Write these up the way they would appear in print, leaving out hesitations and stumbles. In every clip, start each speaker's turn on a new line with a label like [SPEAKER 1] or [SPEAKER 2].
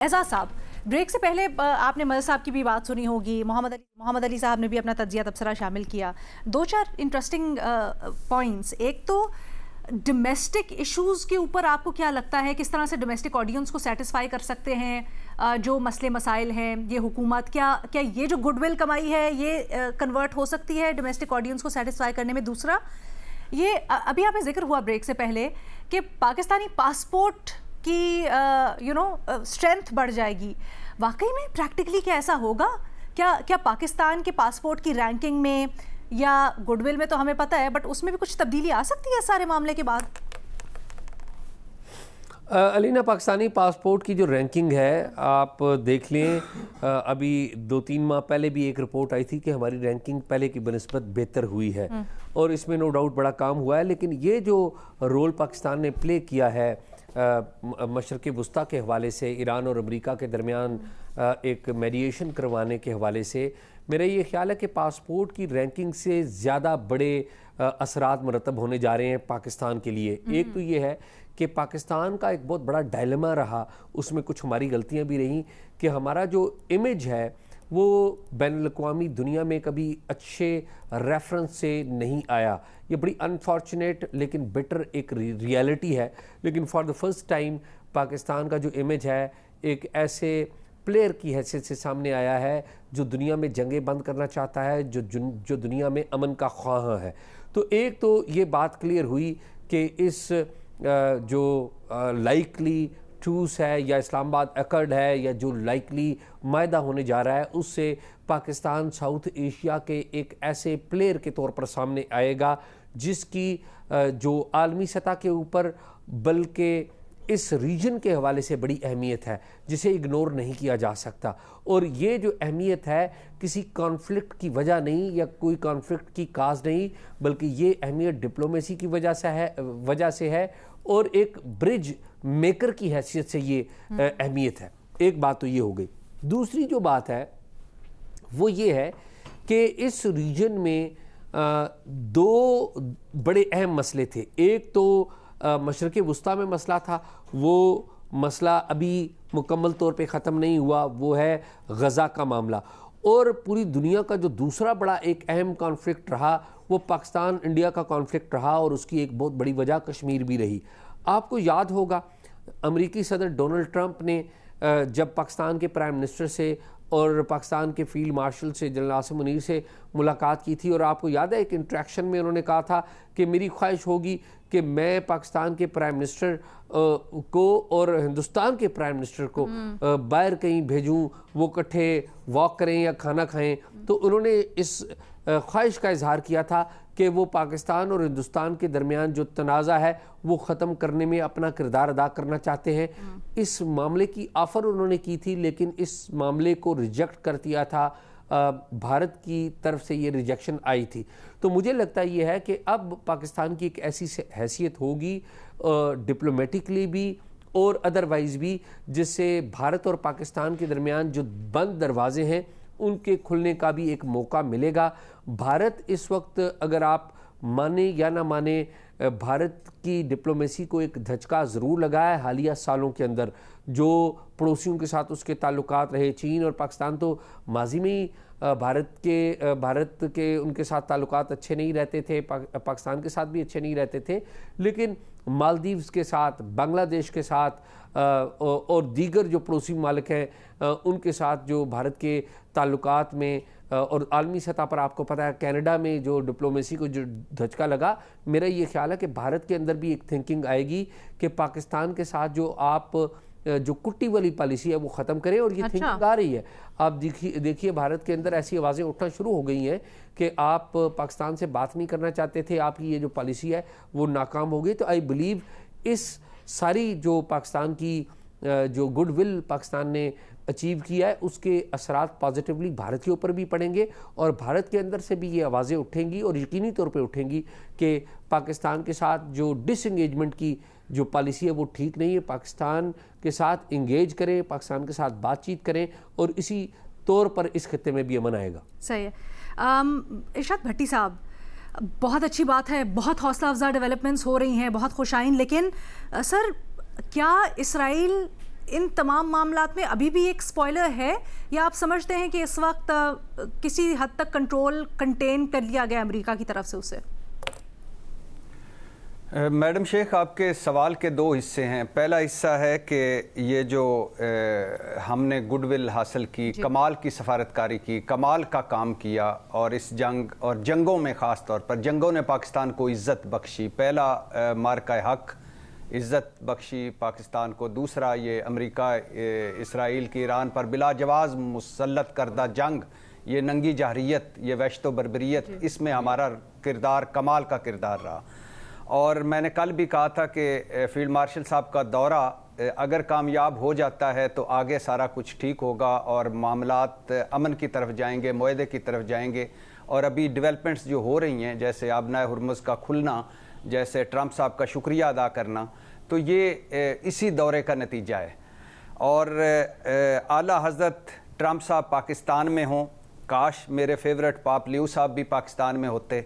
[SPEAKER 1] एजाज साहब, ब्रेक से पहले आपने मदद साहब की भी बात सुनी होगी, मोहम्मद अली साहब ने भी अपना तज्जिया तबसरा शामिल किया। दो चार इंटरेस्टिंग पॉइंट्स। एक तो डोमेस्टिक इश्यूज़ के ऊपर आपको क्या लगता है, किस तरह से डोमेस्टिक ऑडियंस को सेटिस्फाई कर सकते हैं जो मसले मसाइल हैं ये हुकूमत, क्या ये जो गुडविल कमाई है ये कन्वर्ट हो सकती है डोमेस्टिक ऑडियंस को सेटिस्फाई करने में? दूसरा, ये अभी आपने जिक्र हुआ ब्रेक से पहले कि पाकिस्तानी पासपोर्ट की स्ट्रेंथ बढ़ जाएगी। वाकई में प्रैक्टिकली क्या ऐसा होगा? क्या पाकिस्तान के पासपोर्ट की रैंकिंग में या गुडविल में तो हमें पता है, बट उसमें भी कुछ तब्दीली आ सकती है सारे मामले के बाद?
[SPEAKER 2] अलीना, पाकिस्तानी पासपोर्ट की जो रैंकिंग है आप देख लें, अभी 2-3 माह पहले भी एक रिपोर्ट आई थी कि हमारी रैंकिंग पहले की बनिस्बत बेहतर हुई है और इसमें नो डाउट बड़ा काम हुआ है। लेकिन ये जो रोल पाकिस्तान ने प्ले किया है मशरक़ वुस्ता के हवाले से, ईरान और अमेरिका के दरमियान एक मेडिएशन करवाने के हवाले से, मेरा ये ख्याल है कि पासपोर्ट की रैंकिंग से ज़्यादा बड़े असरात मरतब होने जा रहे हैं पाकिस्तान के लिए। एक तो ये है कि पाकिस्तान का एक बहुत बड़ा डायलेमा रहा, उसमें कुछ हमारी गलतियां भी रहीं कि हमारा जो इमेज है वो बैनुल-अक़वामी दुनिया में कभी अच्छे रेफरेंस से नहीं आया। ये बड़ी अनफॉर्चुनेट लेकिन बेटर एक रियलिटी है। लेकिन for the first time Pakistan का जो इमेज है एक ऐसे प्लेयर की हैसियत से सामने आया है जो दुनिया में जंगें बंद करना चाहता है, जो दुनिया में अमन का ख्वाह है। तो एक तो ये बात क्लियर हुई कि इस जो लाइकली ट्रूस है या इस्लामाबाद अकर्ड है या जो लाइकली मायदा होने जा रहा है, उससे पाकिस्तान साउथ एशिया के एक ऐसे प्लेयर के तौर पर सामने आएगा जिसकी जो आलमी सतह के ऊपर बल्कि इस रीजन के हवाले से बड़ी अहमियत है, जिसे इग्नोर नहीं किया जा सकता। और ये जो अहमियत है किसी कॉन्फ्लिक्ट की वजह नहीं या कोई कॉन्फ्लिक्ट की काज नहीं, बल्कि ये अहमियत डिप्लोमेसी की वजह से है और एक ब्रिज मेकर की हैसियत से ये अहमियत है। एक बात तो ये हो गई। दूसरी जो बात है वो ये है कि इस रीजन में दो बड़े अहम मसले थे। एक तो मशरक़ वुस्ता में मसला था, वो मसला अभी मुकम्मल तौर पे ख़त्म नहीं हुआ, वो है गज़ा का मामला। और पूरी दुनिया का जो दूसरा बड़ा एक अहम कॉन्फ्लिक्ट रहा वो पाकिस्तान इंडिया का कॉन्फ्लिक्ट रहा और उसकी एक बहुत बड़ी वजह कश्मीर भी रही। आपको याद होगा अमेरिकी सदर डोनाल्ड ट्रंप ने जब पाकिस्तान के प्राइम मिनिस्टर से और पाकिस्तान के फील्ड मार्शल से जनरल आसिम मुनीर से मुलाकात की थी और आपको याद है एक इंटरेक्शन में उन्होंने कहा था कि मेरी ख्वाहिश होगी कि मैं पाकिस्तान के प्राइम मिनिस्टर को और हिंदुस्तान के प्राइम मिनिस्टर को बाहर कहीं भेजूं, वो इकट्ठे वॉक करें या खाना खाएं। तो उन्होंने इस ख्वाहिश का इजहार किया था कि वो पाकिस्तान और हिंदुस्तान के दरमियान जो तनाज़ा है वो ख़त्म करने में अपना किरदार अदा करना चाहते हैं। इस मामले की ऑफ़र उन्होंने की थी, लेकिन इस मामले को रिजेक्ट कर दिया था, भारत की तरफ से ये रिजेक्शन आई थी। तो मुझे लगता ये है कि अब पाकिस्तान की एक ऐसी हैसियत होगी डिप्लोमेटिकली भी और अदरवाइज़ भी, जिससे भारत और पाकिस्तान के दरमियान जो बंद दरवाजे हैं उनके खुलने का भी एक मौका मिलेगा। भारत इस वक्त, अगर आप माने या ना माने, भारत की डिप्लोमेसी को एक धचका ज़रूर लगा है हालिया सालों के अंदर। जो पड़ोसियों के साथ उसके ताल्लुकात रहे, चीन और पाकिस्तान तो माजी में ही भारत के उनके साथ ताल्लुकात अच्छे नहीं रहते थे, पाकिस्तान के साथ भी अच्छे नहीं रहते थे। लेकिन मालदीव्स के साथ, बांग्लादेश के साथ और दीगर जो पड़ोसी मालिक हैं उनके साथ जो भारत के ताल्लुकात में और आलमी सतह पर आपको पता है कनाडा में जो डिप्लोमेसी को जो धचका लगा, मेरा ये ख्याल है कि भारत के अंदर भी एक थिंकिंग आएगी कि पाकिस्तान के साथ जो आप जो कुट्टी वाली पॉलिसी है वो ख़त्म करें। और ये थिंकिंग आ रही है। आप देखिए भारत के अंदर ऐसी आवाज़ें उठना शुरू हो गई हैं कि आप पाकिस्तान से बात नहीं करना चाहते थे, आपकी ये जो पॉलिसी है वो नाकाम हो गई। तो आई बिलीव इस सारी जो पाकिस्तान की जो गुडविल पाकिस्तान ने अचीव किया है उसके असरात पॉजिटिवली भारत के ऊपर भी पड़ेंगे और भारत के अंदर से भी ये आवाज़ें उठेंगी और यकीनी तौर पे उठेंगी कि पाकिस्तान के साथ जो डिसएंगेजमेंट की जो पॉलिसी है वो ठीक नहीं है। पाकिस्तान के साथ इंगेज करें, पाकिस्तान के साथ बातचीत करें और इसी तौर पर इस खत्ते में भी अमन आएगा।
[SPEAKER 1] सही है। इरशाद भट्टी साहब, बहुत अच्छी बात है, बहुत हौसला अफजा डेवलपमेंट्स हो रही हैं, बहुत खुशाइन, लेकिन सर क्या इसराइल इन तमाम मामलात में अभी भी एक स्पॉइलर है, या आप समझते हैं कि इस वक्त किसी हद तक कंटेन कर लिया गया अमेरिका की तरफ से उसे?
[SPEAKER 3] मैडम शेख, आपके सवाल के दो हिस्से हैं। पहला हिस्सा है कि ये जो हमने गुडविल हासिल की, कमाल की सफारतकारी की, कमाल का काम किया, और इस जंग और जंगों में ख़ास तौर पर जंगों ने पाकिस्तान को इज़्ज़त बख्शी। पहला मार्का हक, इज़्ज़त बख्शी पाकिस्तान को। दूसरा ये अमेरिका इसराइल की ईरान पर बिला जवाज़ मुसल्लत करदा जंग, ये नंगी जहरियत, ये वहशत बर्बरियत, इसमें हमारा किरदार कमाल का किरदार रहा। और मैंने कल भी कहा था कि फील्ड मार्शल साहब का दौरा अगर कामयाब हो जाता है तो आगे सारा कुछ ठीक होगा और मामलात अमन की तरफ जाएंगे, मुआहदे की तरफ जाएंगे। और अभी डेवलपमेंट्स जो हो रही हैं, जैसे आबनाए हुर्मुज़ का खुलना, जैसे ट्रंप साहब का शुक्रिया अदा करना, तो ये इसी दौरे का नतीजा है। और आला हज़रत ट्रंप साहब पाकिस्तान में हों, काश मेरे फेवरेट पाप लियो साहब भी पाकिस्तान में होते,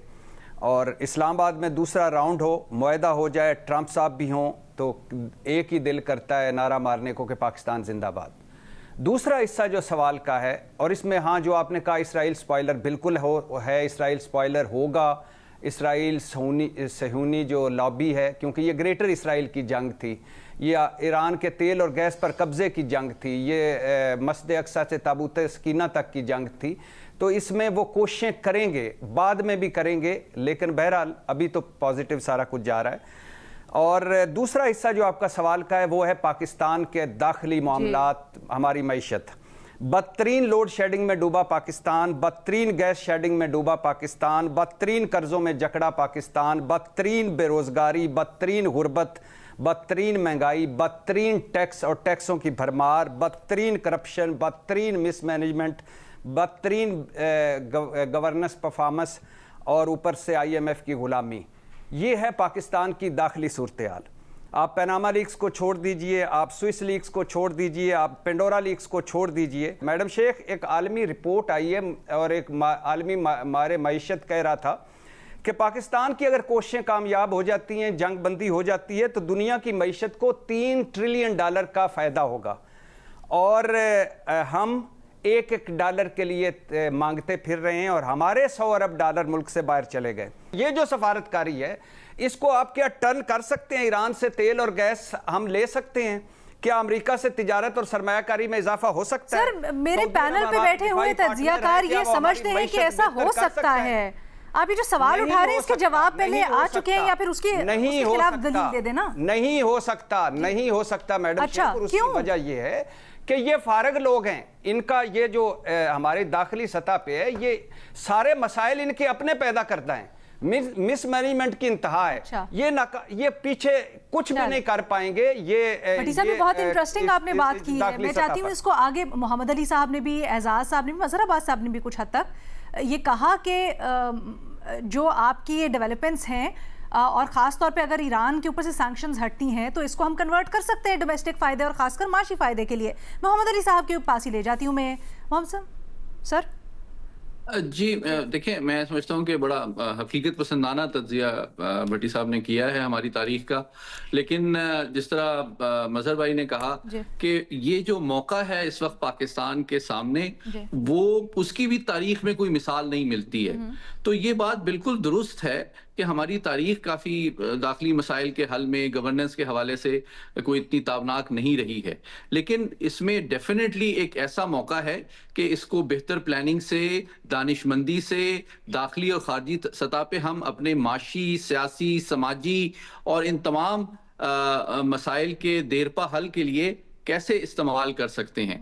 [SPEAKER 3] और इस्लामाबाद में दूसरा राउंड हो, मुआहदा हो जाए, ट्रंप साहब भी हों, तो एक ही दिल करता है नारा मारने को कि पाकिस्तान जिंदाबाद। दूसरा हिस्सा जो सवाल का है, और इसमें हाँ जो आपने कहा इसराइल स्पॉइलर बिल्कुल है, इसराइल स्पॉइलर होगा। इसराइल सहूनी जो लॉबी है, क्योंकि ये ग्रेटर इसराइल की जंग थी, ये ईरान के तेल और गैस पर कब्ज़े की जंग थी, ये मस्जिद अक्सा से ताबूत सकीना तक की जंग थी। तो इसमें वो कोशिशें करेंगे, बाद में भी करेंगे, लेकिन बहरहाल अभी तो पॉजिटिव सारा कुछ जा रहा है। और दूसरा हिस्सा जो आपका सवाल का है वो है पाकिस्तान के दाखिली मामलात, हमारी मईशत। बदतरीन लोड शेडिंग में डूबा पाकिस्तान, बदतरीन गैस शेडिंग में डूबा पाकिस्तान, बदतरीन कर्जों में जकड़ा पाकिस्तान, बदतरीन बेरोज़गारी, बदतरीन गुर्बत, बदतरीन महंगाई, बदतरीन टैक्स और टैक्सों की भरमार, बदतरीन करप्शन, बदतरीन मिसमैनेजमेंट, बदतरीन गवर्नेंस परफॉर्मेंस, और ऊपर से IMF की गुलामी। ये है पाकिस्तान की दाखिली सूरत हाल। आप पैनामा लीक्स को छोड़ दीजिए, आप स्विस लीक्स को छोड़ दीजिए, आप पेंडोरा लीक्स को छोड़ दीजिए। मैडम शेख, एक आलमी रिपोर्ट आई है और एक आलमी मारे मईशत कह रहा था कि पाकिस्तान की अगर कोशिशें कामयाब हो जाती हैं, जंग बंदी हो जाती है, तो दुनिया की मईशत को $3 ट्रिलियन का फ़ायदा होगा। और हम $1 के लिए मांगते फिर रहे हैं, और हमारे $100 अरब मुल्क से बाहर चले गए। ये जो सफारतकारी है, इसको आप क्या टर्न कर सकते हैं? ईरान से तेल और गैस हम ले सकते हैं? क्या अमेरिका से तिजारत और सरमायाकारी में इजाफा हो सकता है?
[SPEAKER 1] सर, मेरे पैनल पे बैठे हुए तज्जियाकार ये समझते हैं कि ऐसा हो सकता है। आप ये जो सवाल उठा रहे हैं इसके जवाब पहले आ चुके हैं, या फिर उसके खिलाफ दलील दे देना?
[SPEAKER 3] नहीं हो सकता, नहीं हो सकता मैडम।
[SPEAKER 1] अच्छा,
[SPEAKER 3] उसकी वजह ये है कि ये फारग लोग हैं। इनका ये जो हमारे दाखिली सतह पे है, ये सारे मसाइल इनके अपने पैदा करता है। मिसमैनेजमेंट की इंतहा है।
[SPEAKER 1] अच्छा।
[SPEAKER 3] ये पीछे कुछ भी नहीं कर पाएंगे। ये
[SPEAKER 1] भट्टी साहब, बहुत इंटरेस्टिंग आपने बात की है। मैं चाहती हूँ इसको आगे, मोहम्मद अली साहब ने भी, एजाज साहब ने भी, मजहर अब्बास साहब ने भी कुछ हद तक ये कहा कि जो आपकी ये डेवलपमेंट्स हैं, और ख़ास तौर पे अगर ईरान के ऊपर से सैंक्शंस हटती हैं तो इसको हम कन्वर्ट कर सकते हैं डोमेस्टिक फ़ायदे और ख़ासकर माशी फ़ायदे के लिए। मोहम्मद अली साहब के पास ही ले जाती हूँ मैं। मोहम्मद साहब, सर।
[SPEAKER 4] जी देखिए, मैं समझता हूँ कि बड़ा हकीकत पसंदाना तज्जिया भट्टी साहब ने किया है हमारी तारीख का। लेकिन जिस तरह मजहर भाई ने कहा कि ये जो मौका है इस वक्त पाकिस्तान के सामने, वो उसकी भी तारीख में कोई मिसाल नहीं मिलती है। तो ये बात बिल्कुल दुरुस्त है कि हमारी तारीख काफ़ी दाखिली मसाइल के हल में, गवर्नेंस के हवाले से कोई इतनी ताबनाक नहीं रही है। लेकिन इसमें डेफिनेटली एक ऐसा मौका है कि इसको बेहतर प्लानिंग से, दानिशमंदी से, दाखिली और खारजी सतह पे हम अपने माशी, सियासी, समाजी और इन तमाम मसाइल के देरपा हल के लिए कैसे इस्तेमाल कर सकते हैं।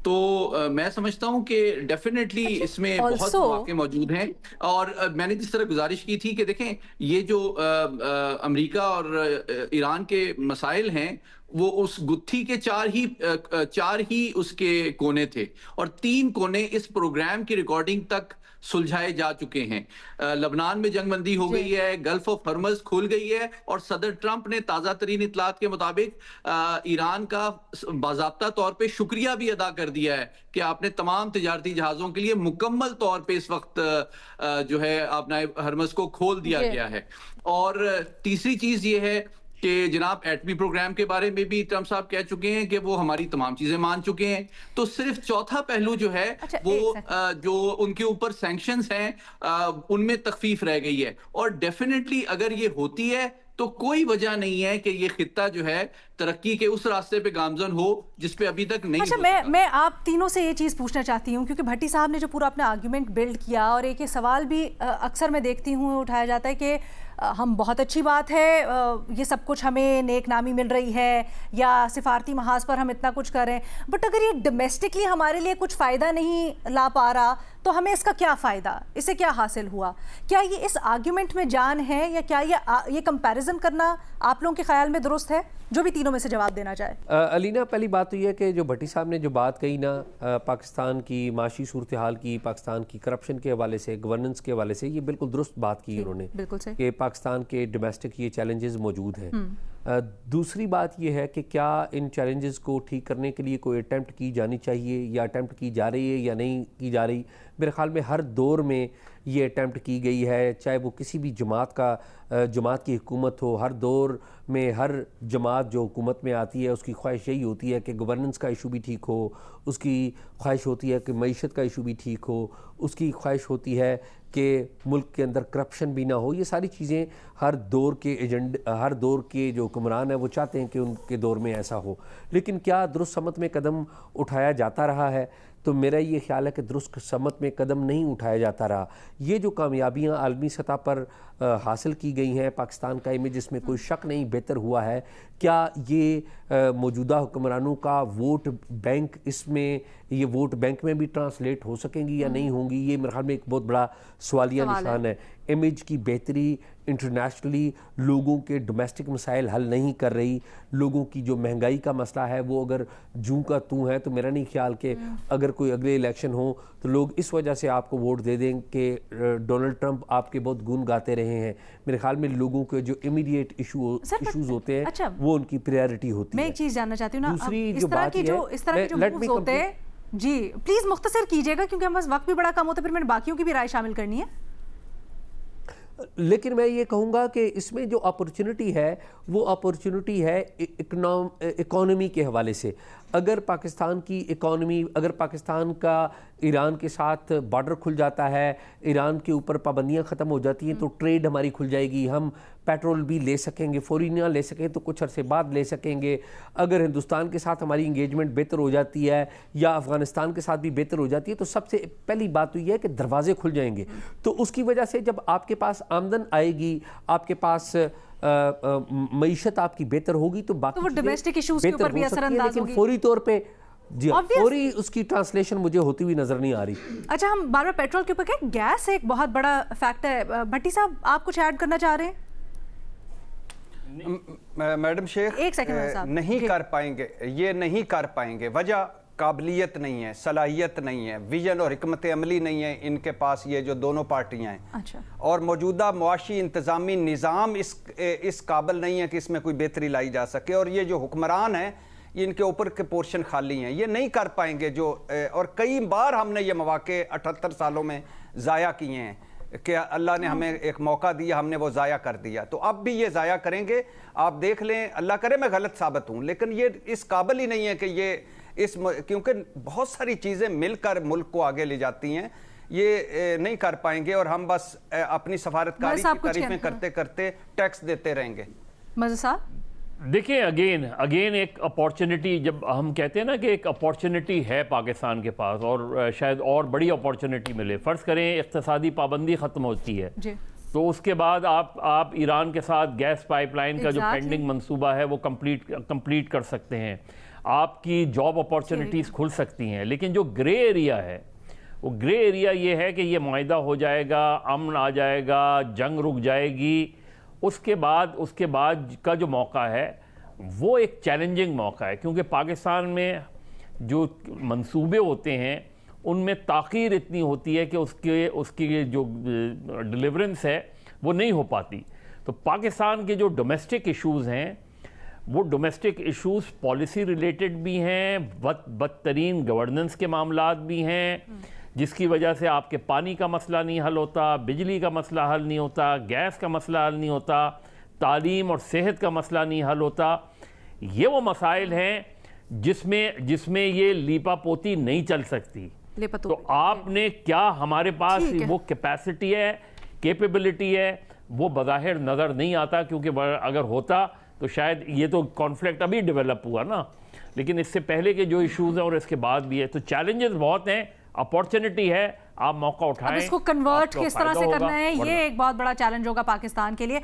[SPEAKER 4] तो मैं समझता हूं कि डेफिनेटली इसमें बहुत मौके मौजूद हैं। और मैंने जिस तरह गुजारिश की थी कि देखें, ये जो अमेरिका और ईरान के मसाइल हैं, वो उस गुत्थी के चार ही उसके कोने थे, और 3 कोने इस प्रोग्राम की रिकॉर्डिंग तक सुलझाए जा चुके हैं। लबनान में जंगबंदी हो गई है, गल्फ ऑफ हॉर्मज़ खुल गई है, और सदर ट्रंप ने ताज़ा तरीन इतलात के मुताबिक ईरान का बाज़ाब्ता तौर पे शुक्रिया भी अदा कर दिया है कि आपने तमाम तिजारती जहाज़ों के लिए मुकम्मल तौर पे इस वक्त जो है आपने हॉर्मज़ को खोल दिया गया है। और तीसरी चीज़ ये है कि जनाब एटमी प्रोग्राम के बारे में भी ट्रम्प साहब कह चुके हैं कि वो हमारी तमाम चीजें मान चुके हैं। तो सिर्फ चौथा पहलू जो है
[SPEAKER 1] अच्छा,
[SPEAKER 4] वो जो उनके ऊपर सैंक्शंस हैं उनमें तखफीफ रह गई है। और डेफिनेटली अगर ये होती है तो कोई वजह नहीं है कि ये खित्ता जो है तरक्की के उस रास्ते पे गामजन हो जिस पे अभी तक नहीं।
[SPEAKER 1] अच्छा, मैं आप तीनों से ये चीज़ पूछना चाहती हूँ, क्योंकि भट्टी साहब ने जो पूरा अपना आर्ग्यूमेंट बिल्ड किया, और एक ये सवाल भी अक्सर मैं देखती हूँ उठाया जाता है कि हम बहुत अच्छी बात है ये सब कुछ हमें नेक नामी मिल रही है या सिफारती महाज पर हम इतना कुछ कर रहे हैं, बट अगर ये डोमेस्टिकली हमारे लिए कुछ फ़ायदा नहीं ला पा रहा तो हमें इसका क्या फ़ायदा, इससे क्या हासिल हुआ? क्या ये इस आर्ग्यूमेंट में जान है, या क्या ये कंपैरिजन करना आप लोगों के ख्याल में दुरुस्त है? जो भी तीनों में से जवाब देना चाहे।
[SPEAKER 2] अलीना, पहली बात तो ये है कि जो भट्टी साहब ने जो बात कही ना पाकिस्तान की माशी सूरत हाल की, पाकिस्तान की करप्शन के हवाले से, गवर्नेंस के हवाले से, ये बिल्कुल दुरुस्त बात की उन्होंने,
[SPEAKER 1] बिल्कुल सही,
[SPEAKER 2] कि पाकिस्तान के डोमेस्टिक ये चैलेंजेस मौजूद हैं। दूसरी बात ये है कि क्या इन चैलेंजेस को ठीक करने के लिए कोई अटैम्प्ट की जानी चाहिए, या अटैम्प्ट की जा रही है या नहीं की जा रही। मेरे ख्याल में हर दौर में ये अटैम्प्ट की गई है, चाहे वो किसी भी जमात की हुकूमत हो। हर दौर में हर जमात जो हुकूमत में आती है उसकी ख्वाहिश यही होती है कि गवर्नेंस का इशू भी ठीक हो, उसकी ख्वाहिश होती है कि मईशत का इशू भी ठीक हो, उसकी ख्वाहिश होती है कि मुल्क के अंदर करप्शन भी ना हो। ये सारी चीज़ें हर दौर के जो हुक्मरान हैं वो चाहते हैं कि उनके दौर में ऐसा हो। लेकिन क्या दुरुस्त समत में कदम उठाया जाता रहा है? तो मेरा ये ख्याल है कि दुरुस्त समत में कदम नहीं उठाया जाता रहा। ये जो कामयाबियाँ आलमी सतह पर हासिल की गई हैं, पाकिस्तान का इमेज इसमें कोई शक नहीं बेहतर हुआ है। क्या ये मौजूदा हुक्मरानों का वोट बैंक में भी ट्रांसलेट हो सकेंगी या नहीं होंगी? ये मेरे ख्याल में एक बहुत बड़ा सवालिया निशान है। इमेज की बेहतरी इंटरनेशनली लोगों के डोमेस्टिक मसाइल हल नहीं कर रही। लोगों की जो महंगाई का मसला है वो अगर जूं का तूं है, तो मेरा नहीं ख्याल कि अगर कोई अगले इलेक्शन हो तो लोग इस वजह से आपको वोट दे दें कि डोनाल्ड ट्रंप आपके बहुत गुण गाते रहे हैं। मेरे ख्याल में लोगों के जो इमीडिएट इशूज़ होते हैं
[SPEAKER 1] अच्छा,
[SPEAKER 2] वो उनकी प्रायोरिटी होती है।
[SPEAKER 1] मैं एक चीज़ जानना चाहती हूँ ना,
[SPEAKER 2] दूसरी
[SPEAKER 1] इस
[SPEAKER 2] जो
[SPEAKER 1] तरह
[SPEAKER 2] बात
[SPEAKER 1] की जो मूव्स होते हैं, जी प्लीज़ मुख्तसर कीजिएगा क्योंकि हम बस वक्त भी बड़ा कम होता है, फिर मैंने बाकियों की भी राय शामिल करनी है।
[SPEAKER 2] लेकिन मैं ये कहूँगा कि इसमें जो अपॉर्चुनिटी है वो अपॉर्चुनिटी है इकोनॉमी के हवाले से। अगर पाकिस्तान की इकोनॉमी, अगर पाकिस्तान का ईरान के साथ बॉर्डर खुल जाता है, ईरान के ऊपर पाबंदियां ख़त्म हो जाती हैं, तो ट्रेड हमारी खुल जाएगी, हम पेट्रोल भी ले सकेंगे, फौरी ना ले सकें तो कुछ अरसे बाद ले सकेंगे। अगर हिंदुस्तान के साथ हमारी इंगेजमेंट बेहतर हो जाती है या अफ़गानिस्तान के साथ भी बेहतर हो जाती है, तो सबसे पहली बात तो यह है कि दरवाजे खुल जाएंगे। तो उसकी वजह से जब आपके पास आमदन आएगी, आपके पास मईशत आपकी बेहतर होगी, तो बाकी
[SPEAKER 1] वो डोमेस्टिक इश्यूज के ऊपर भी असरअंदाज होगी।
[SPEAKER 2] फौरी तौर पे जी फौरी उसकी ट्रांसलेशन मुझे होती हुई नजर नहीं आ रही।
[SPEAKER 1] अच्छा, हम बार बार पेट्रोल के ऊपर क्या, गैस एक बहुत बड़ा फैक्टर है। भट्टी साहब, आप कुछ ऐड करना चाह रहे हैं?
[SPEAKER 3] मैडम शेख,
[SPEAKER 1] एक सेकंड
[SPEAKER 3] नहीं कर पाएंगे, ये नहीं कर पाएंगे। वजह काबिलियत नहीं है, सलाहियत नहीं है, विजन और हिकमत अमली नहीं है इनके पास, ये जो दोनों पार्टियां हैं।
[SPEAKER 1] अच्छा।
[SPEAKER 3] और मौजूदा मुआशी इंतज़ामी निज़ाम इस काबिल नहीं है कि इसमें कोई बेहतरी लाई जा सके। और ये जो हुक्मरान हैं इनके ऊपर के पोर्शन खाली हैं, ये नहीं कर पाएंगे। और कई बार हमने ये मौके 78 सालों में ज़ाया किए हैं कि अल्लाह ने हमें एक मौका दिया, हमने वो ज़ाया कर दिया, तो अब भी ये ज़ाया करेंगे। आप देख लें, अल्लाह करे मैं गलत साबित हूँ, लेकिन ये इस काबिल ही नहीं है कि ये क्योंकि बहुत सारी चीज़ें मिलकर मुल्क को आगे ले जाती हैं, ये नहीं कर पाएंगे। और हम बस अपनी सफारतकारी की तारीफें करते करते टैक्स देते रहेंगे।
[SPEAKER 1] मज़ा साहब,
[SPEAKER 5] देखिए अगेन एक अपॉर्चुनिटी, जब हम कहते हैं ना कि एक अपॉर्चुनिटी है पाकिस्तान के पास और शायद और बड़ी अपॉर्चुनिटी मिले। फ़र्ज़ करें इक़्तिसादी पाबंदी ख़त्म होती है तो उसके बाद आप ईरान के साथ गैस पाइपलाइन का जो पेंडिंग मंसूबा है वो कंप्लीट कर सकते हैं। आपकी जॉब अपॉर्चुनिटीज़ खुल सकती हैं। लेकिन जो ग्रे एरिया है, वो ग्रे एरिया ये है कि ये मुआहिदा हो जाएगा, अमन आ जाएगा, जंग रुक जाएगी, उसके बाद का जो मौका है वो एक चैलेंजिंग मौका है। क्योंकि पाकिस्तान में जो मंसूबे होते हैं उनमें ताख़ीर इतनी होती है कि उसकी जो डिलीवरेंस है वो नहीं हो पाती। तो पाकिस्तान के जो डोमेस्टिक इश्यूज़ हैं वो डोमेस्टिक इश्यूज़ पॉलिसी रिलेटेड भी हैं, बदतरीन गवर्नेंस के मामलात भी हैं, जिसकी वजह से आपके पानी का मसला नहीं हल होता, बिजली का मसला हल नहीं होता, गैस का मसला हल नहीं होता, तालीम और सेहत का मसला नहीं हल होता। ये वो मसाइल हैं जिसमें ये लीपा पोती नहीं चल सकती। तो आपने क्या, हमारे पास वो कैपेसिटी है, कैपेबिलिटी है, वो बज़ाहिर नज़र नहीं आता, क्योंकि अगर होता तो शायद ये तो कॉन्फ्लिक्ट अभी डेवलप हुआ ना, लेकिन इससे पहले के जो इश्यूज हैं और इसके बाद भी है। तो चैलेंजेस बहुत हैं, अपॉर्चुनिटी है, आप मौका उठाएं।
[SPEAKER 1] अब इसको कन्वर्ट किस तरह से करना है, ये एक बहुत बड़ा चैलेंज होगा पाकिस्तान के लिए।